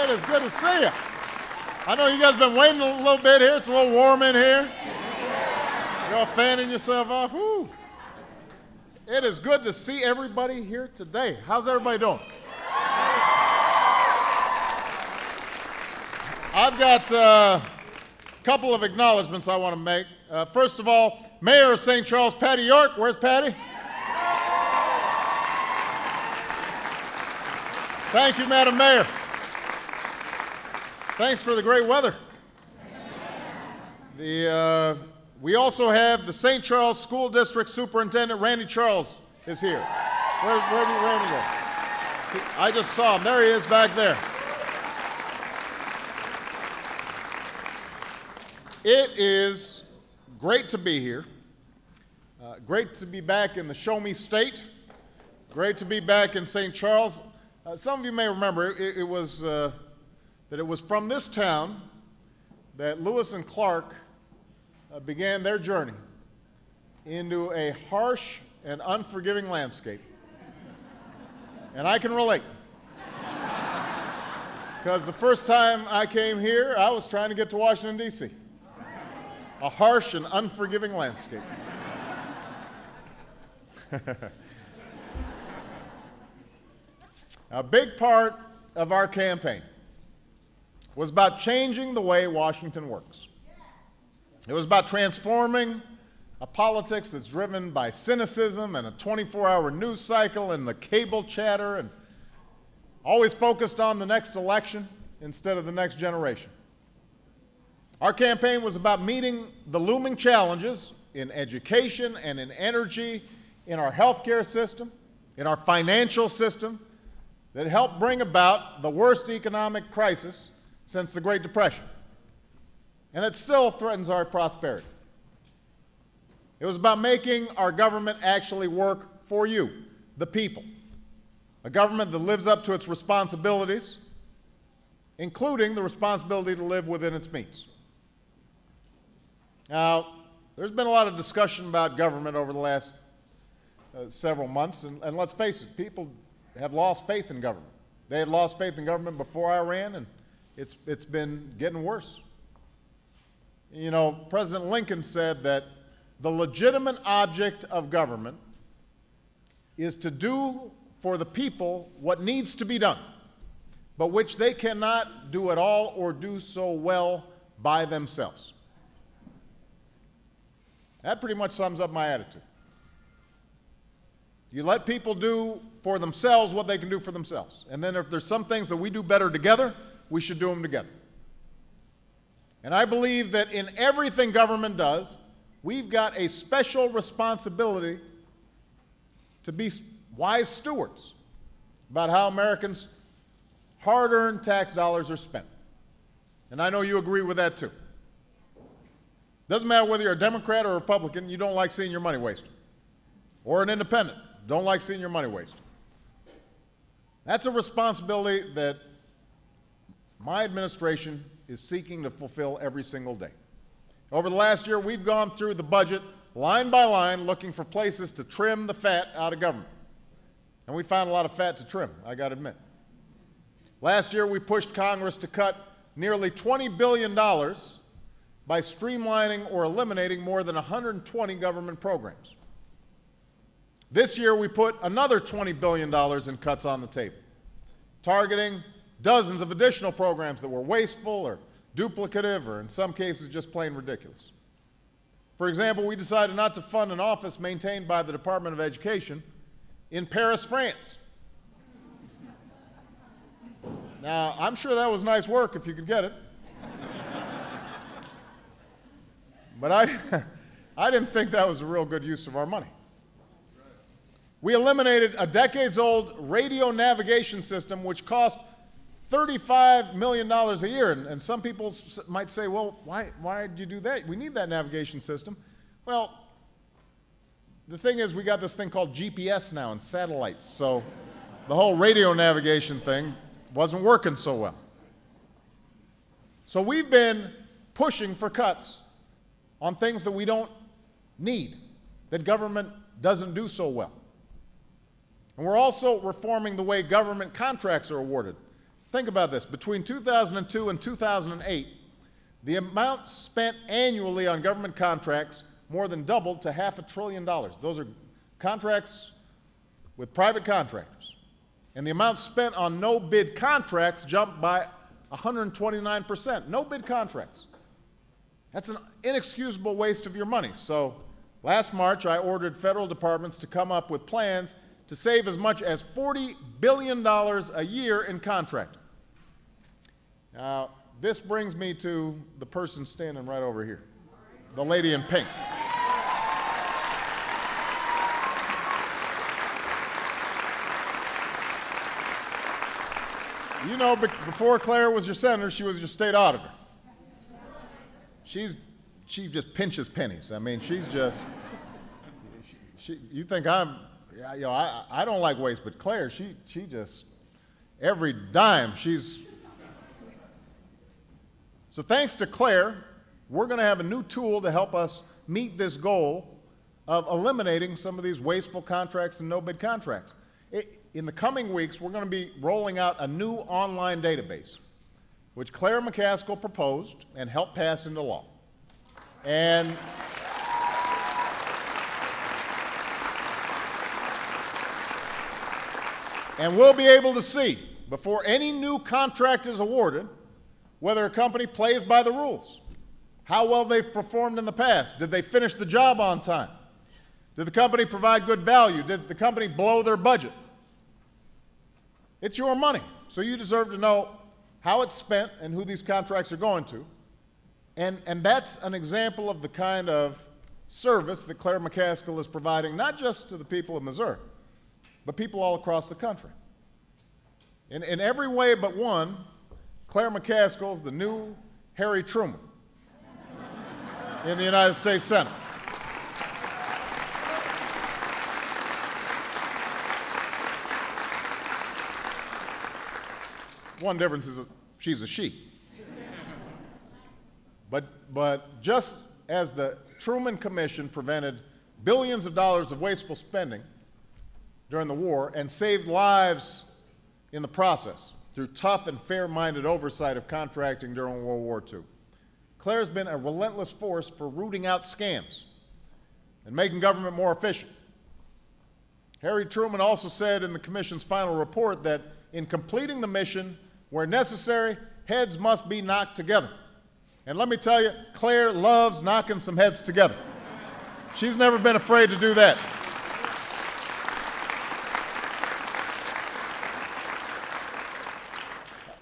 It is good to see you. I know you guys have been waiting a little bit here. It's a little warm in here. You're all fanning yourself off. Woo. It is good to see everybody here today. How's everybody doing? I've got a couple of acknowledgments I want to make. First of all, Mayor of St. Charles, Patty York. Where's Patty? Thank you, Madam Mayor. Thanks for the great weather. We also have the St. Charles School District Superintendent, Randy Charles, is here. Where did Randy go? I just saw him. There he is back there. It is great to be here. Great to be back in the Show Me State. Great to be back in St. Charles. Some of you may remember it was from this town that Lewis and Clark began their journey into a harsh and unforgiving landscape. And I can relate. Because the first time I came here, I was trying to get to Washington, D.C. A harsh and unforgiving landscape. A big part of our campaign was about changing the way Washington works. It was about transforming a politics that's driven by cynicism and a 24-hour news cycle and the cable chatter and always focused on the next election instead of the next generation. Our campaign was about meeting the looming challenges in education and in energy, in our healthcare system, in our financial system, that helped bring about the worst economic crisis since the Great Depression, and it still threatens our prosperity. It was about making our government actually work for you, the people, a government that lives up to its responsibilities, including the responsibility to live within its means. Now, there's been a lot of discussion about government over the last several months, and let's face it, people have lost faith in government. They had lost faith in government before I ran, and it's been getting worse. You know, President Lincoln said that the legitimate object of government is to do for the people what needs to be done, but which they cannot do at all or do so well by themselves. That pretty much sums up my attitude. You let people do for themselves what they can do for themselves. And then if there's some things that we do better together, we should do them together. And I believe that in everything government does, we've got a special responsibility to be wise stewards about how Americans' hard-earned tax dollars are spent. And I know you agree with that too. Doesn't matter whether you're a Democrat or a Republican, you don't like seeing your money wasted. Or an independent, don't like seeing your money wasted. That's a responsibility that my administration is seeking to fulfill every single day. Over the last year, we've gone through the budget line by line looking for places to trim the fat out of government. And we found a lot of fat to trim, I got to admit. Last year, we pushed Congress to cut nearly $20 billion by streamlining or eliminating more than 120 government programs. This year, we put another $20 billion in cuts on the table, targeting dozens of additional programs that were wasteful or duplicative or in some cases just plain ridiculous. For example, we decided not to fund an office maintained by the Department of Education in Paris, France. Now, I'm sure that was nice work if you could get it. But I didn't think that was a real good use of our money. We eliminated a decades-old radio navigation system which cost $35 million a year. And some people might say, well, why did you do that? We need that navigation system. Well, the thing is, we got this thing called GPS now and satellites. So the whole radio navigation thing wasn't working so well. So we've been pushing for cuts on things that we don't need, that government doesn't do so well. And we're also reforming the way government contracts are awarded. think about this. Between 2002 and 2008, the amount spent annually on government contracts more than doubled to $500 billion. Those are contracts with private contractors. And the amount spent on no-bid contracts jumped by 129%. No-bid contracts. That's an inexcusable waste of your money. So last March, I ordered federal departments to come up with plans to save as much as $40 billion a year in contracting. Now, this brings me to the person standing right over here, the lady in pink. You know, before Claire was your senator, she was your state auditor. She just pinches pennies. I mean, she's just, you think I don't like waste, but Claire, she just, every dime, So thanks to Claire, we're going to have a new tool to help us meet this goal of eliminating some of these wasteful contracts and no-bid contracts. In the coming weeks, we're going to be rolling out a new online database, which Claire McCaskill proposed and helped pass into law. And we'll be able to see, before any new contract is awarded, whether a company plays by the rules, how well they've performed in the past, did they finish the job on time, did the company provide good value, did the company blow their budget. It's your money, so you deserve to know how it's spent and who these contracts are going to. And that's an example of the kind of service that Claire McCaskill is providing, not just to the people of Missouri, but people all across the country. In every way but one, Claire McCaskill is the new Harry Truman in the United States Senate. One difference is that she's a she. But just as the Truman Commission prevented billions of dollars of wasteful spending during the war and saved lives in the process through tough and fair-minded oversight of contracting during World War II, Claire's been a relentless force for rooting out scams and making government more efficient. Harry Truman also said in the Commission's final report that in completing the mission, where necessary, heads must be knocked together. And let me tell you, Claire loves knocking some heads together. She's never been afraid to do that.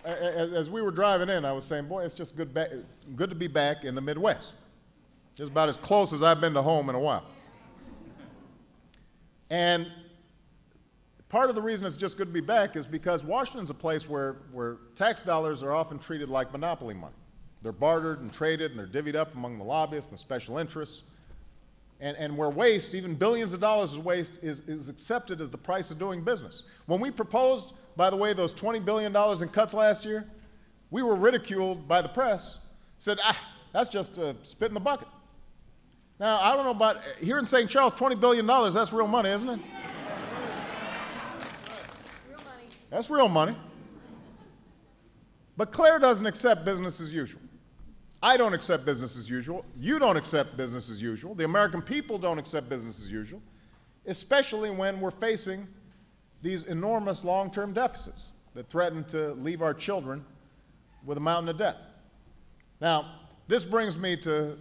As we were driving in, I was saying, boy, it's just good to be back in the Midwest. It's about as close as I've been to home in a while. And part of the reason it's just good to be back is because Washington's a place where tax dollars are often treated like monopoly money. They're bartered and traded and they're divvied up among the lobbyists and the special interests. And where waste, even billions of dollars of waste, is accepted as the price of doing business. When we proposed, by the way, those $20 billion in cuts last year, we were ridiculed by the press, said, that's just a spit in the bucket. Now, I don't know about, here in St. Charles, $20 billion, that's real money, isn't it? Real money. That's real money. But Claire doesn't accept business as usual. I don't accept business as usual. You don't accept business as usual. The American people don't accept business as usual, especially when we're facing these enormous long-term deficits that threaten to leave our children with a mountain of debt. Now, this brings me to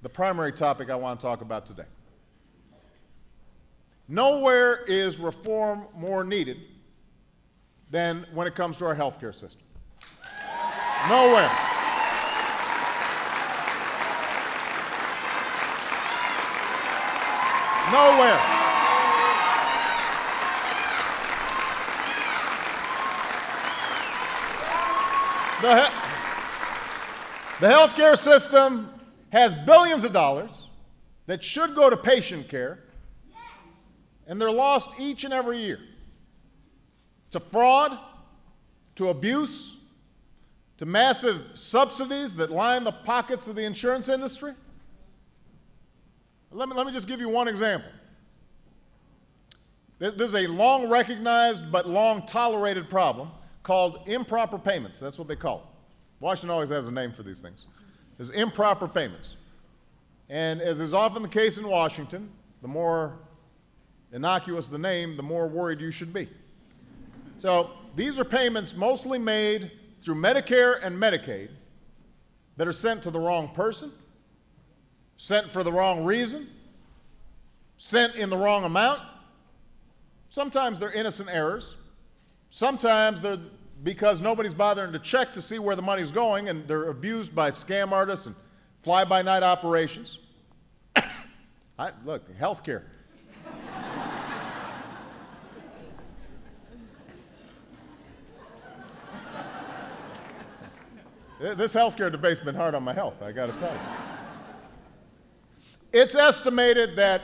the primary topic I want to talk about today. Nowhere is reform more needed than when it comes to our health care system. Nowhere. Nowhere. The healthcare system has billions of dollars that should go to patient care, and they're lost each and every year to fraud, to abuse, to massive subsidies that line the pockets of the insurance industry. Let me just give you one example. This is a long recognized but long tolerated problem called improper payments. That's what they call it. Washington always has a name for these things. There's improper payments. And as is often the case in Washington, the more innocuous the name, the more worried you should be. So these are payments mostly made through Medicare and Medicaid that are sent to the wrong person, sent for the wrong reason, sent in the wrong amount. Sometimes they're innocent errors. Sometimes they're because nobody's bothering to check to see where the money's going, and they're abused by scam artists and fly-by-night operations. Look, healthcare. This healthcare debate's been hard on my health, I got to tell you. It's estimated that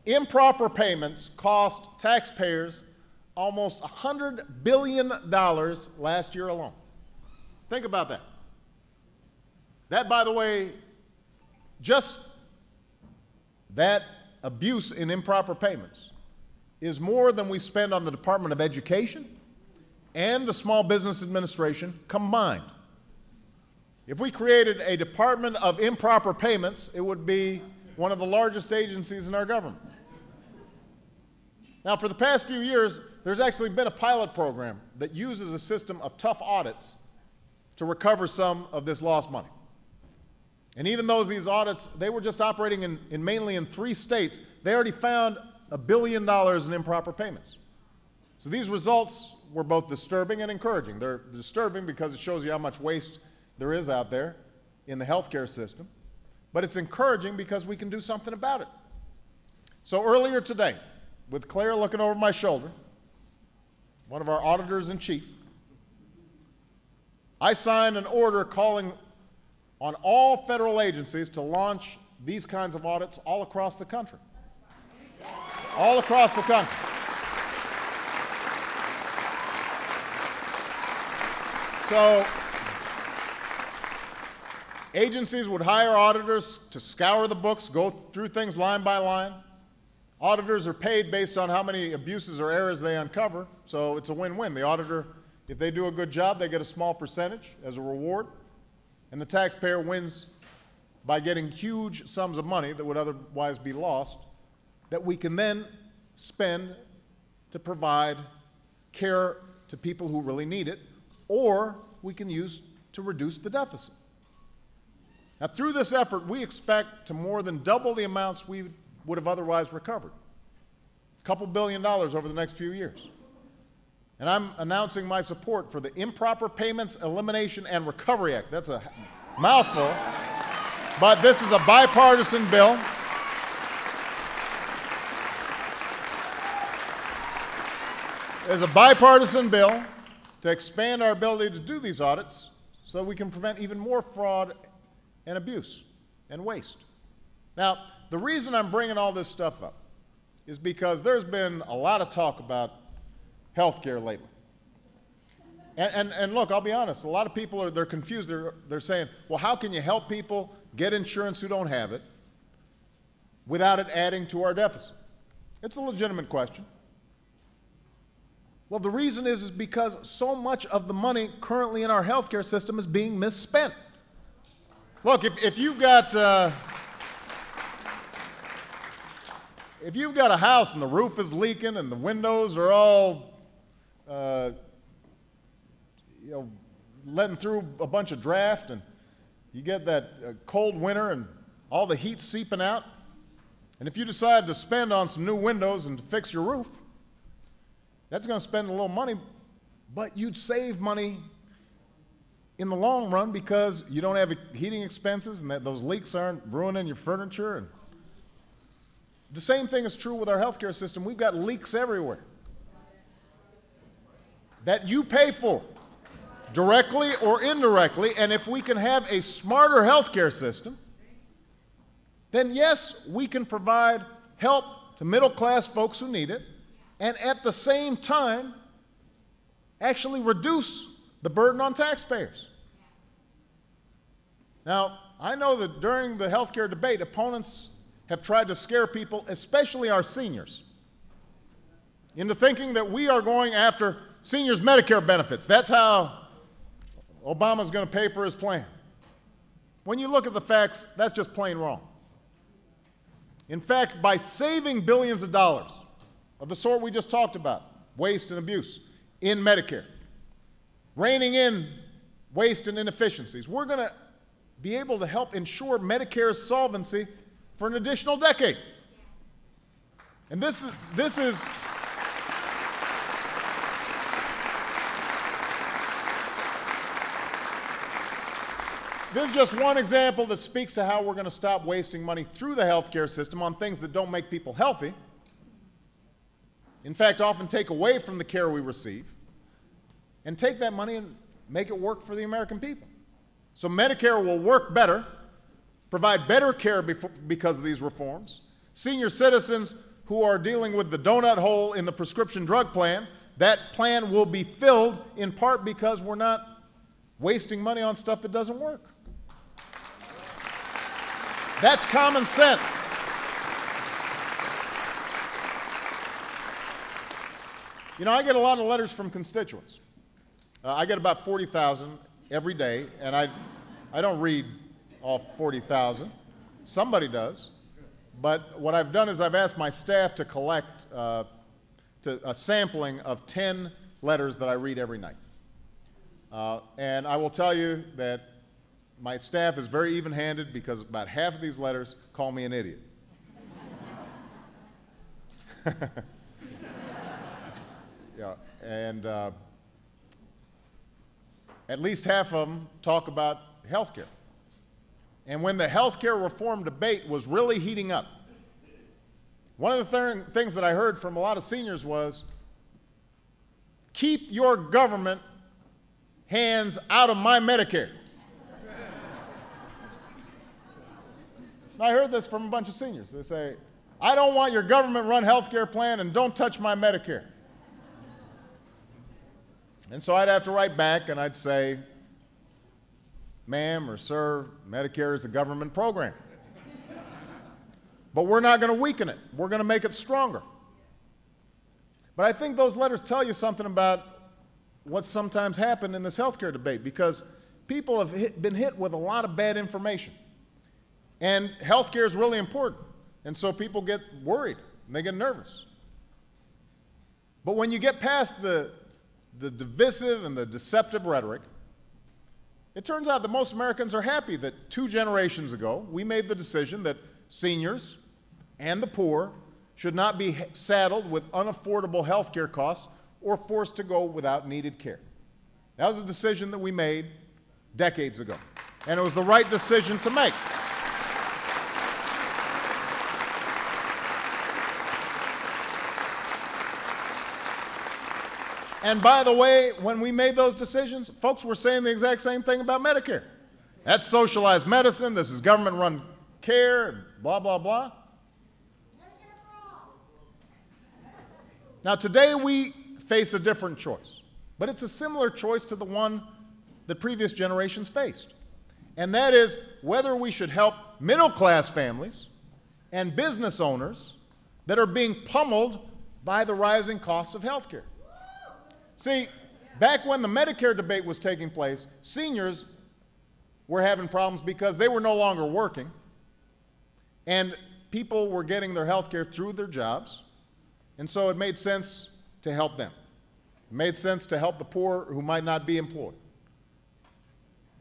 improper payments cost taxpayers almost $100 billion last year alone. Think about that. That, by the way, just that abuse in improper payments is more than we spend on the Department of Education and the Small Business Administration combined. If we created a Department of Improper Payments, it would be one of the largest agencies in our government. Now, for the past few years, there's actually been a pilot program that uses a system of tough audits to recover some of this lost money. And even though these audits, they were just operating mainly in 3 states, they already found $1 billion in improper payments. So these results were both disturbing and encouraging. They're disturbing because it shows you how much waste there is out there in the healthcare system, but it's encouraging because we can do something about it. So earlier today, with Claire looking over my shoulder, one of our auditors in chief, I signed an order calling on all federal agencies to launch these kinds of audits all across the country. All across the country. So agencies would hire auditors to scour the books, go through things line by line. Auditors are paid based on how many abuses or errors they uncover, so it's a win-win. The auditor, if they do a good job, they get a small percentage as a reward, and the taxpayer wins by getting huge sums of money that would otherwise be lost that we can then spend to provide care to people who really need it, or we can use to reduce the deficit. Now, through this effort, we expect to more than double the amounts we would have otherwise recovered. A couple $2 billion over the next few years. And I'm announcing my support for the Improper Payments Elimination and Recovery Act. That's a mouthful, but this is a bipartisan bill. It's a bipartisan bill to expand our ability to do these audits so we can prevent even more fraud and abuse and waste. Now, the reason I'm bringing all this stuff up is because there's been a lot of talk about health care lately. And look, I'll be honest, a lot of people they're confused. They're saying, well, how can you help people get insurance who don't have it without it adding to our deficit? It's a legitimate question. Well, the reason is because so much of the money currently in our health care system is being misspent. Look, if you've got a house and the roof is leaking and the windows are all letting through a bunch of draft, and you get that cold winter and all the heat seeping out, and if you decide to spend on some new windows and to fix your roof, that's going to spend a little money, but you'd save money in the long run because you don't have heating expenses and those leaks aren't ruining your furniture. And the same thing is true with our healthcare system. We've got leaks everywhere that you pay for, directly or indirectly, and if we can have a smarter healthcare system, then yes, we can provide help to middle-class folks who need it, and at the same time, actually reduce the burden on taxpayers. Now, I know that during the healthcare debate, opponents have tried to scare people, especially our seniors, into thinking that we are going after Seniors' Medicare benefits. That's how Obama's going to pay for his plan. When you look at the facts, that's just plain wrong. In fact, by saving billions of dollars of the sort we just talked about, waste and abuse, in Medicare, reining in waste and inefficiencies, we're going to be able to help ensure Medicare's solvency for an additional decade. And this is just one example that speaks to how we're going to stop wasting money through the healthcare system on things that don't make people healthy. In fact, often take away from the care we receive, and take that money and make it work for the American people. So Medicare will work better, provide better care because of these reforms. Senior citizens who are dealing with the donut hole in the prescription drug plan, that plan will be filled in part because we're not wasting money on stuff that doesn't work. That's common sense. You know, I get a lot of letters from constituents. I get about 40,000 every day, and I don't read all 40,000. Somebody does. But what I've done is I've asked my staff to collect a sampling of 10 letters that I read every night. And I will tell you that my staff is very even-handed because about half of these letters call me an idiot. Yeah, and at least half of them talk about health care. And when the health care reform debate was really heating up, one of the things that I heard from a lot of seniors was, keep your government hands out of my Medicare. I heard this from a bunch of seniors. They say, I don't want your government-run health care plan, and don't touch my Medicare. And so I'd have to write back and I'd say, ma'am or sir, Medicare is a government program. But we're not going to weaken it. We're going to make it stronger. But I think those letters tell you something about what's sometimes happened in this healthcare debate, because people have been hit with a lot of bad information. And healthcare is really important. And so people get worried and they get nervous. But when you get past the divisive and the deceptive rhetoric, it turns out that most Americans are happy that 2 generations ago we made the decision that seniors and the poor should not be saddled with unaffordable health care costs or forced to go without needed care. That was a decision that we made decades ago, and it was the right decision to make. And by the way, when we made those decisions, folks were saying the exact same thing about Medicare. That's socialized medicine, this is government-run care, blah, blah, blah. Now today we face a different choice, but it's a similar choice to the one that previous generations faced. And that is whether we should help middle-class families and business owners that are being pummeled by the rising costs of health care. See, back when the Medicare debate was taking place, seniors were having problems because they were no longer working, and people were getting their health care through their jobs, and so it made sense to help them. It made sense to help the poor who might not be employed.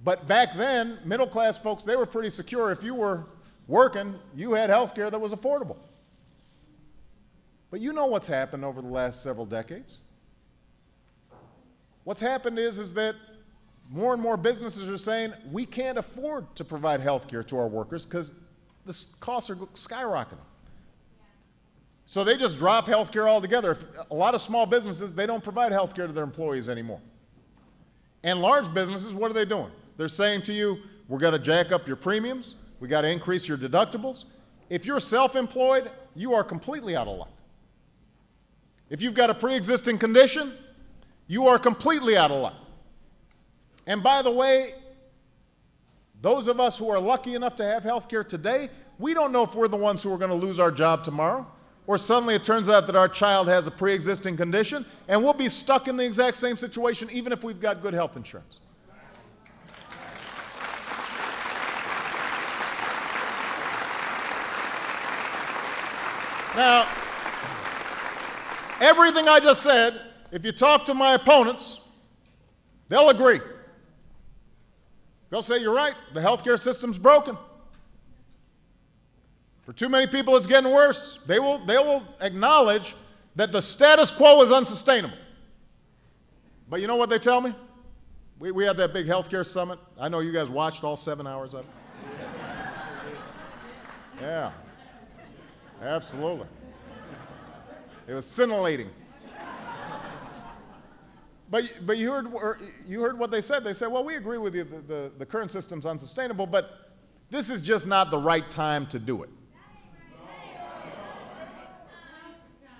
But back then, middle-class folks, they were pretty secure. If you were working, you had health care that was affordable. But you know what's happened over the last several decades. What's happened is that more and more businesses are saying, we can't afford to provide health care to our workers because the costs are skyrocketing. So they just drop health care altogether. A lot of small businesses, they don't provide health care to their employees anymore. And large businesses, what are they doing? They're saying to you, we're going to jack up your premiums, we got to increase your deductibles. If you're self-employed, you are completely out of luck. If you've got a pre-existing condition, you are completely out of luck. And by the way, those of us who are lucky enough to have health care today, we don't know if we're the ones who are going to lose our job tomorrow. or suddenly it turns out that our child has a pre-existing condition, and we'll be stuck in the exact same situation even if we've got good health insurance. Now, everything I just said, if you talk to my opponents, they'll agree. They'll say, you're right, the healthcare system's broken. For too many people, it's getting worse. They will acknowledge that the status quo is unsustainable. But you know what they tell me? We had that big healthcare summit. I know you guys watched all 7 hours of it. Yeah, absolutely. It was scintillating. But you heard what they said. They said, well, we agree with you, the current system's unsustainable, but this is just not the right time to do it.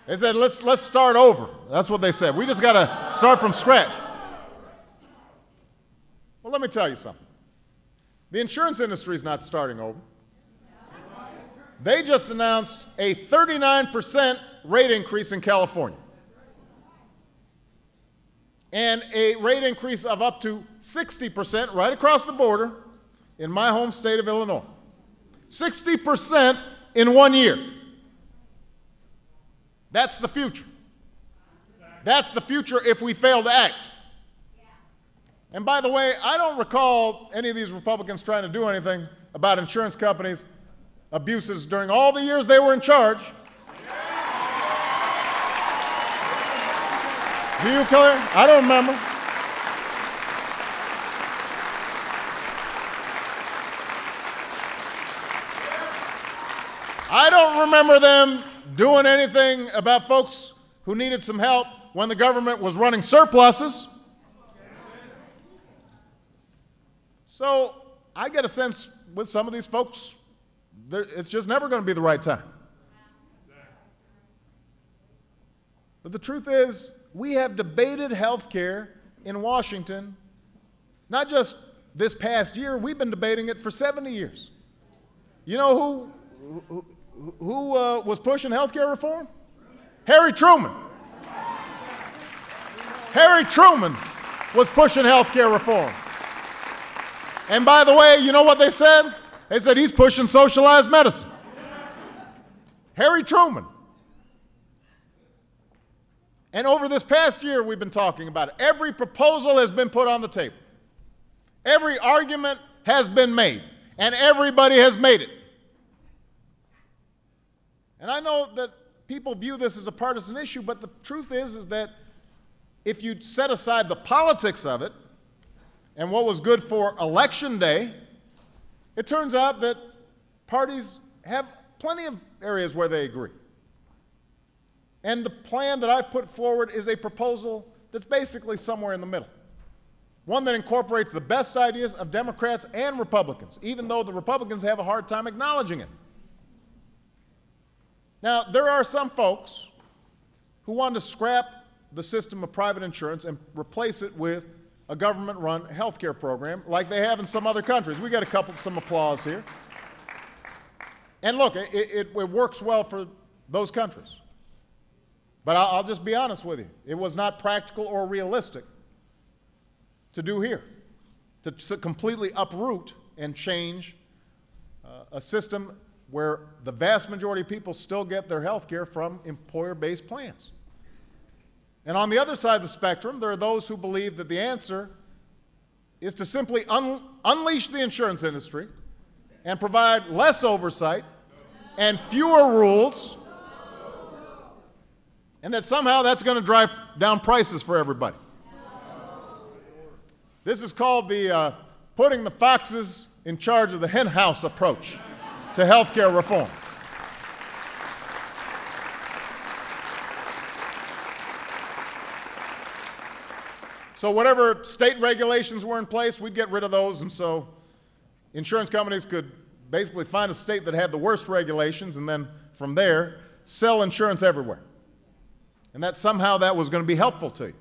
They said, let's start over. That's what they said. We just got to start from scratch. Well, let me tell you something. The insurance industry is not starting over. They just announced a 39% rate increase in California and a rate increase of up to 60% right across the border in my home state of Illinois. 60% in 1 year. That's the future. That's the future if we fail to act. And by the way, I don't recall any of these Republicans trying to do anything about insurance companies' abuses during all the years they were in charge. Do you, Claire? I don't remember. I don't remember them doing anything about folks who needed some help when the government was running surpluses. So I get a sense with some of these folks, it's just never going to be the right time. But the truth is, we have debated health care in Washington, not just this past year, we've been debating it for 70 years. You know who was pushing health care reform? Harry Truman. Harry Truman was pushing health care reform. And by the way, you know what they said? They said he's pushing socialized medicine. Harry Truman. And over this past year, we've been talking about it. Every proposal has been put on the table. Every argument has been made, and everybody has made it. And I know that people view this as a partisan issue, but the truth is that if you set aside the politics of it and what was good for Election Day, it turns out that parties have plenty of areas where they agree. And the plan that I've put forward is a proposal that's basically somewhere in the middle. One that incorporates the best ideas of Democrats and Republicans, even though the Republicans have a hard time acknowledging it. Now, there are some folks who want to scrap the system of private insurance and replace it with a government-run health care program like they have in some other countries. We get some applause here. And look, it works well for those countries. But I'll just be honest with you. It was not practical or realistic to do here, to completely uproot and change a system where the vast majority of people still get their health care from employer-based plans. And on the other side of the spectrum, there are those who believe that the answer is to simply unleash the insurance industry and provide less oversight and fewer rules, and that somehow that's going to drive down prices for everybody. This is called the putting the foxes in charge of the hen house approach to health care reform. So whatever state regulations were in place, we'd get rid of those, and so insurance companies could basically find a state that had the worst regulations and then from there sell insurance everywhere. And that somehow that was going to be helpful to you.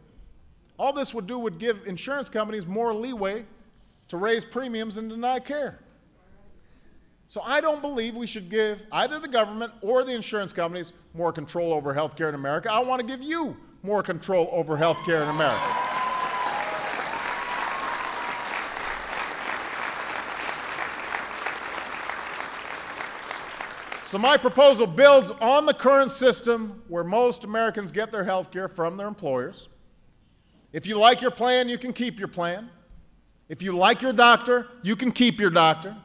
All this would do would give insurance companies more leeway to raise premiums and deny care. So I don't believe we should give either the government or the insurance companies more control over health care in America. I want to give you more control over health care in America. So my proposal builds on the current system where most Americans get their health care from their employers. If you like your plan, you can keep your plan. If you like your doctor, you can keep your doctor.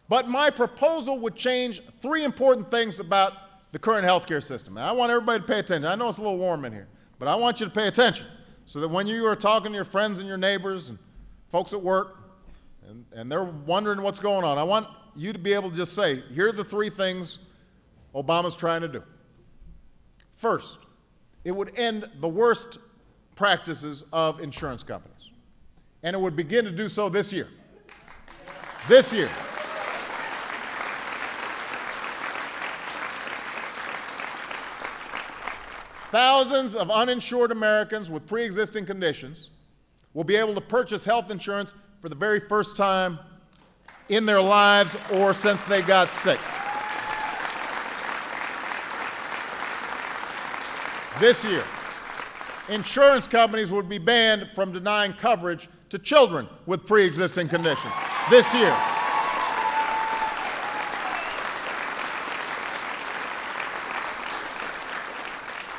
But my proposal would change three important things about the current healthcare system. And I want everybody to pay attention. I know it's a little warm in here, but I want you to pay attention so that when you are talking to your friends and your neighbors and folks at work and they're wondering what's going on, I want you to be able to just say, here are the three things Obama's trying to do. First, it would end the worst practices of insurance companies. And it would begin to do so this year. This year. Thousands of uninsured Americans with pre-existing conditions will be able to purchase health insurance for the very first time in their lives or since they got sick. This year, insurance companies would be banned from denying coverage to children with pre-existing conditions. This year.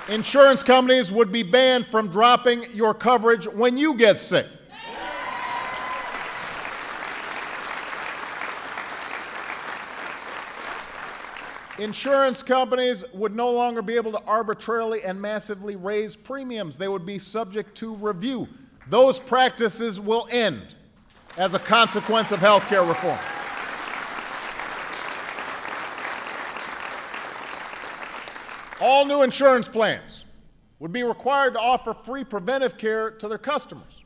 Insurance companies would be banned from dropping your coverage when you get sick. Insurance companies would no longer be able to arbitrarily and massively raise premiums. They would be subject to review. Those practices will end as a consequence of health care reform. All new insurance plans would be required to offer free preventive care to their customers.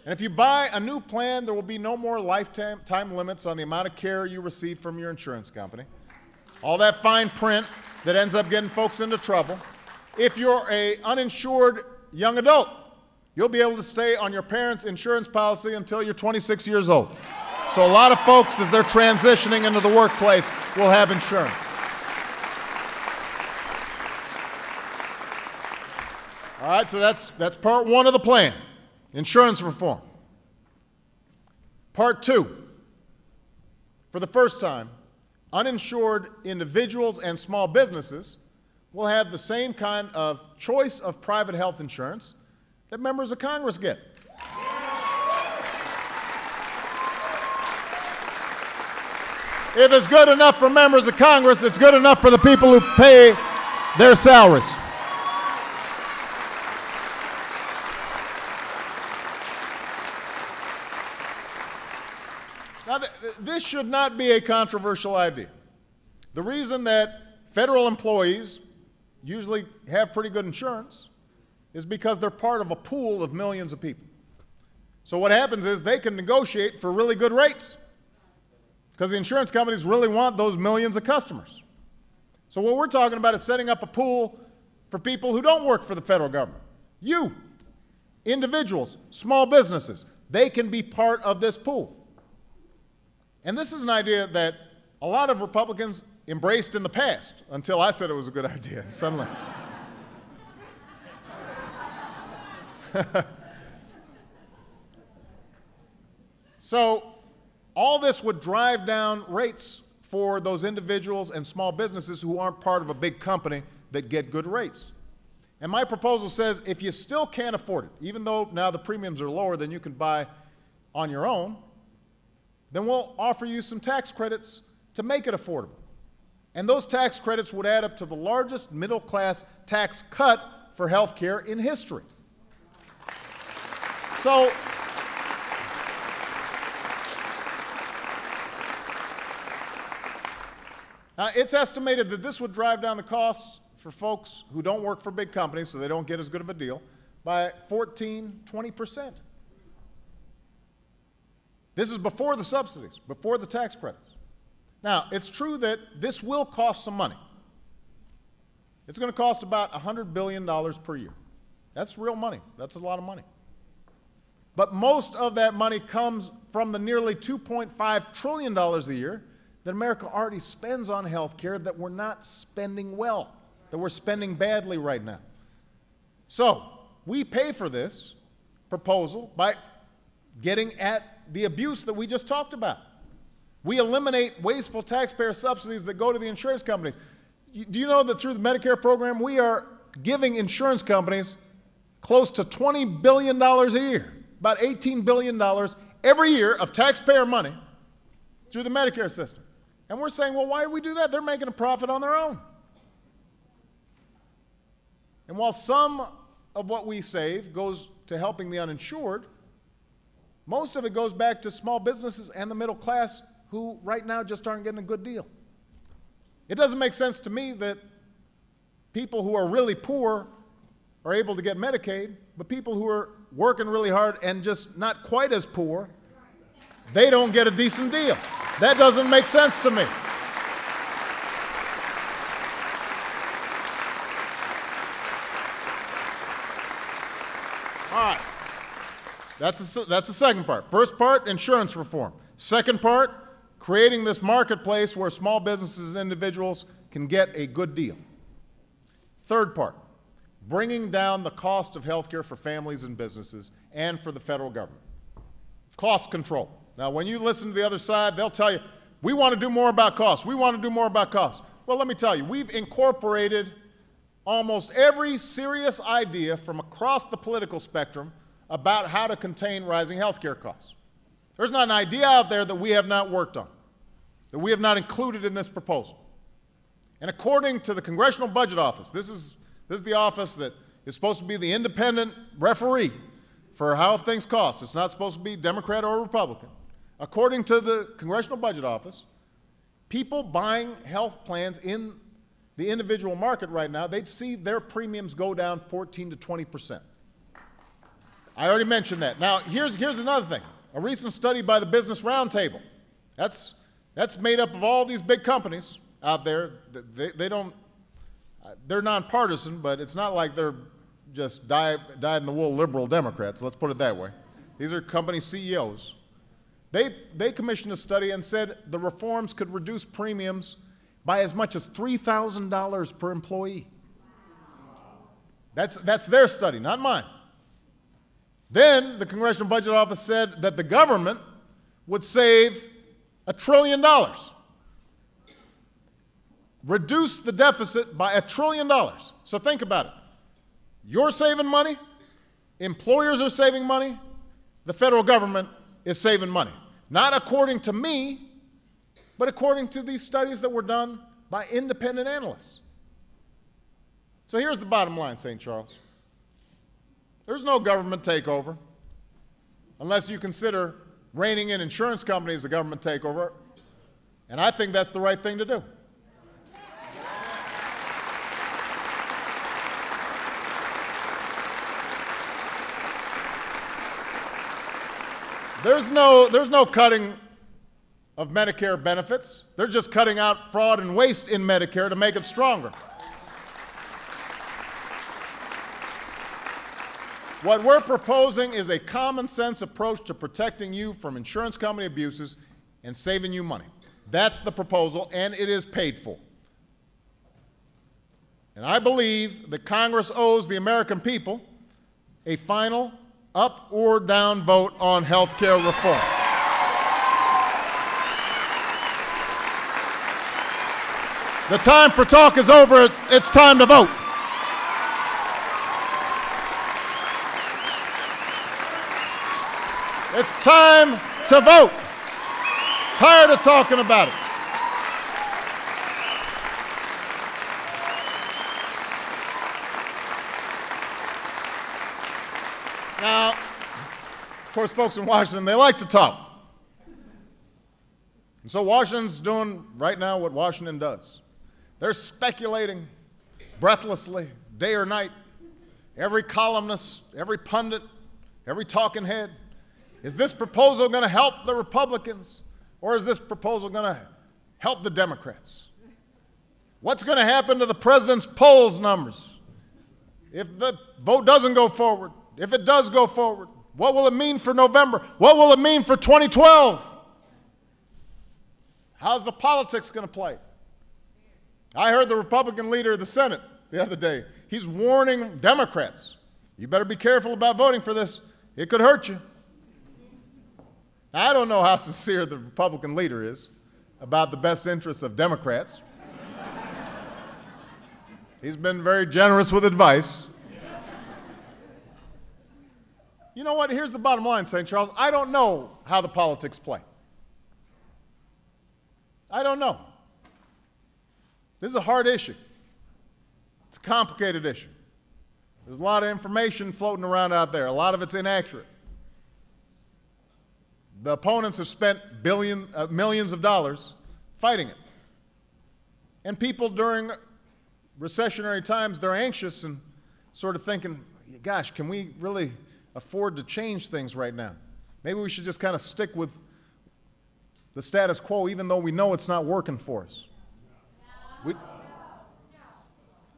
And if you buy a new plan, there will be no more lifetime limits on the amount of care you receive from your insurance company. All that fine print that ends up getting folks into trouble. If you're an uninsured young adult, you'll be able to stay on your parents' insurance policy until you're 26 years old. So a lot of folks, as they're transitioning into the workplace, will have insurance. All right, so that's part one of the plan, insurance reform. Part two, for the first time, uninsured individuals and small businesses will have the same kind of choice of private health insurance that members of Congress get. If it's good enough for members of Congress, it's good enough for the people who pay their salaries. Now, this should not be a controversial idea. The reason that federal employees usually have pretty good insurance is because they're part of a pool of millions of people. So what happens is they can negotiate for really good rates because the insurance companies really want those millions of customers. So what we're talking about is setting up a pool for people who don't work for the federal government. You, individuals, small businesses, they can be part of this pool. And this is an idea that a lot of Republicans embraced in the past until I said it was a good idea. Suddenly. So all this would drive down rates for those individuals and small businesses who aren't part of a big company that get good rates. And my proposal says if you still can't afford it, even though now the premiums are lower than you can buy on your own, then we'll offer you some tax credits to make it affordable. And those tax credits would add up to the largest middle-class tax cut for health care in history. So, it's estimated that this would drive down the costs for folks who don't work for big companies, so they don't get as good of a deal, by 14–20%. This is before the subsidies, before the tax credits. Now, it's true that this will cost some money. It's going to cost about $100 billion per year. That's real money. That's a lot of money. but most of that money comes from the nearly $2.5 trillion a year that America already spends on health care that we're not spending well, that we're spending badly right now. So we pay for this proposal by getting at the abuse that we just talked about. We eliminate wasteful taxpayer subsidies that go to the insurance companies. Do you know that through the Medicare program, we are giving insurance companies close to $20 billion a year, about $18 billion every year of taxpayer money through the Medicare system. And we're saying, well, why do we do that? They're making a profit on their own. And while some of what we save goes to helping the uninsured, most of it goes back to small businesses and the middle class who right now just aren't getting a good deal. It doesn't make sense to me that people who are really poor are able to get Medicaid, but people who are working really hard and just not quite as poor, they don't get a decent deal. That doesn't make sense to me. All right. That's the second part. First part, insurance reform. Second part, creating this marketplace where small businesses and individuals can get a good deal. Third part, bringing down the cost of health care for families and businesses and for the federal government. Cost control. Now, when you listen to the other side, they'll tell you, we want to do more about costs. We want to do more about costs. Well, let me tell you, we've incorporated almost every serious idea from across the political spectrum about how to contain rising health care costs. There's not an idea out there that we have not worked on, that we have not included in this proposal. And according to the Congressional Budget Office, this is the office that is supposed to be the independent referee for how things cost. It's not supposed to be Democrat or Republican. According to the Congressional Budget Office, people buying health plans in the individual market right now, they'd see their premiums go down 14 to 20%. I already mentioned that. Now, here's another thing. A recent study by the Business Roundtable, that's made up of all these big companies out there. They're nonpartisan, but it's not like they're just dyed-in-the-wool liberal Democrats, let's put it that way. These are company CEOs. They commissioned a study and said the reforms could reduce premiums by as much as $3,000 per employee. That's their study, not mine. Then the Congressional Budget Office said that the government would save $1 trillion. Reduce the deficit by $1 trillion. So think about it. You're saving money, employers are saving money, the federal government is saving money. Not according to me, but according to these studies that were done by independent analysts. So here's the bottom line, St. Charles. There's no government takeover, unless you consider reining in insurance companies a government takeover, and I think that's the right thing to do. There's no cutting of Medicare benefits. They're just cutting out fraud and waste in Medicare to make it stronger. What we're proposing is a common sense approach to protecting you from insurance company abuses and saving you money. That's the proposal, and it is paid for. And I believe that Congress owes the American people a final up or down vote on health care reform. The time for talk is over. It's time to vote. It's time to vote. Tired of talking about it. Now, of course, folks in Washington, they like to talk. And so Washington's doing right now what Washington does. They're speculating breathlessly, day or night. Every columnist, every pundit, every talking head. Is this proposal going to help the Republicans, or is this proposal going to help the Democrats? What's going to happen to the president's polls numbers if the vote doesn't go forward? If it does go forward, What will it mean for November? What will it mean for 2012? How's the politics going to play? I heard the Republican leader of the Senate the other day. He's warning Democrats, you better be careful about voting for this. It could hurt you. I don't know how sincere the Republican leader is about the best interests of Democrats. He's been very generous with advice. You know what? Here's the bottom line, St. Charles. I don't know how the politics play. I don't know. This is a hard issue. It's a complicated issue. There's a lot of information floating around out there. A lot of it's inaccurate. The opponents have spent millions of dollars fighting it. And people during recessionary times, they're anxious and sort of thinking, gosh, can we really afford to change things right now? Maybe we should just kind of stick with the status quo even though we know it's not working for us.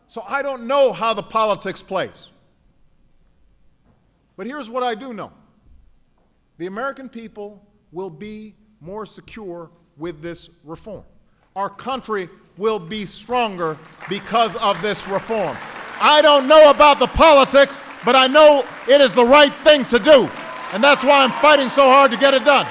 So I don't know how the politics plays. But here's what I do know. The American people will be more secure with this reform. Our country will be stronger because of this reform. I don't know about the politics, but I know it is the right thing to do. And that's why I'm fighting so hard to get it done.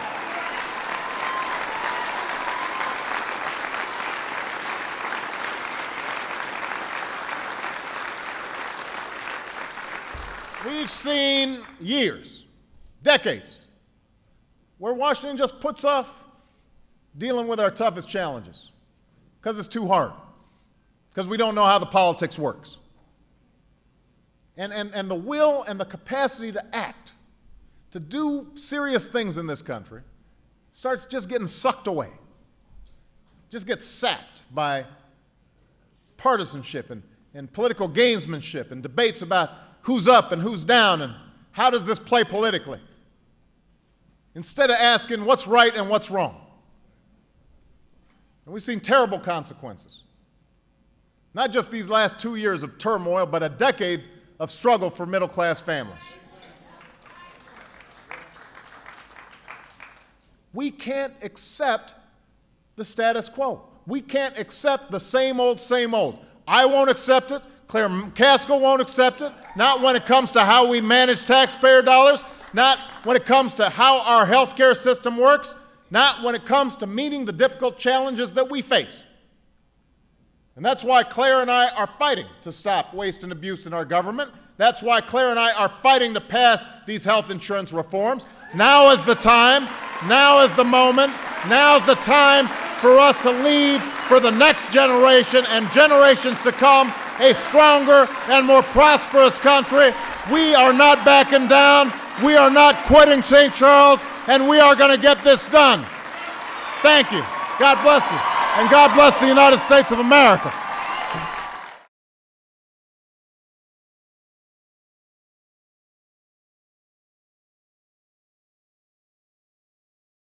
We've seen years, decades, where Washington just puts off dealing with our toughest challenges because it's too hard, because we don't know how the politics works. And the will and the capacity to act, to do serious things in this country, starts just getting sucked away, just gets sapped by partisanship and political gamesmanship and debates about who's up and who's down and how does this play politically, instead of asking what's right and what's wrong. And we've seen terrible consequences. Not just these last 2 years of turmoil, but a decade of struggle for middle-class families. We can't accept the status quo. We can't accept the same old, same old. I won't accept it. Claire McCaskill won't accept it. Not when it comes to how we manage taxpayer dollars. Not when it comes to how our health care system works. Not when it comes to meeting the difficult challenges that we face. And that's why Claire and I are fighting to stop waste and abuse in our government. That's why Claire and I are fighting to pass these health insurance reforms. Now is the time. Now is the moment. Now is the time for us to leave for the next generation and generations to come a stronger and more prosperous country. We are not backing down. We are not quitting, St. Charles, and we are going to get this done. Thank you. God bless you. And God bless the United States of America.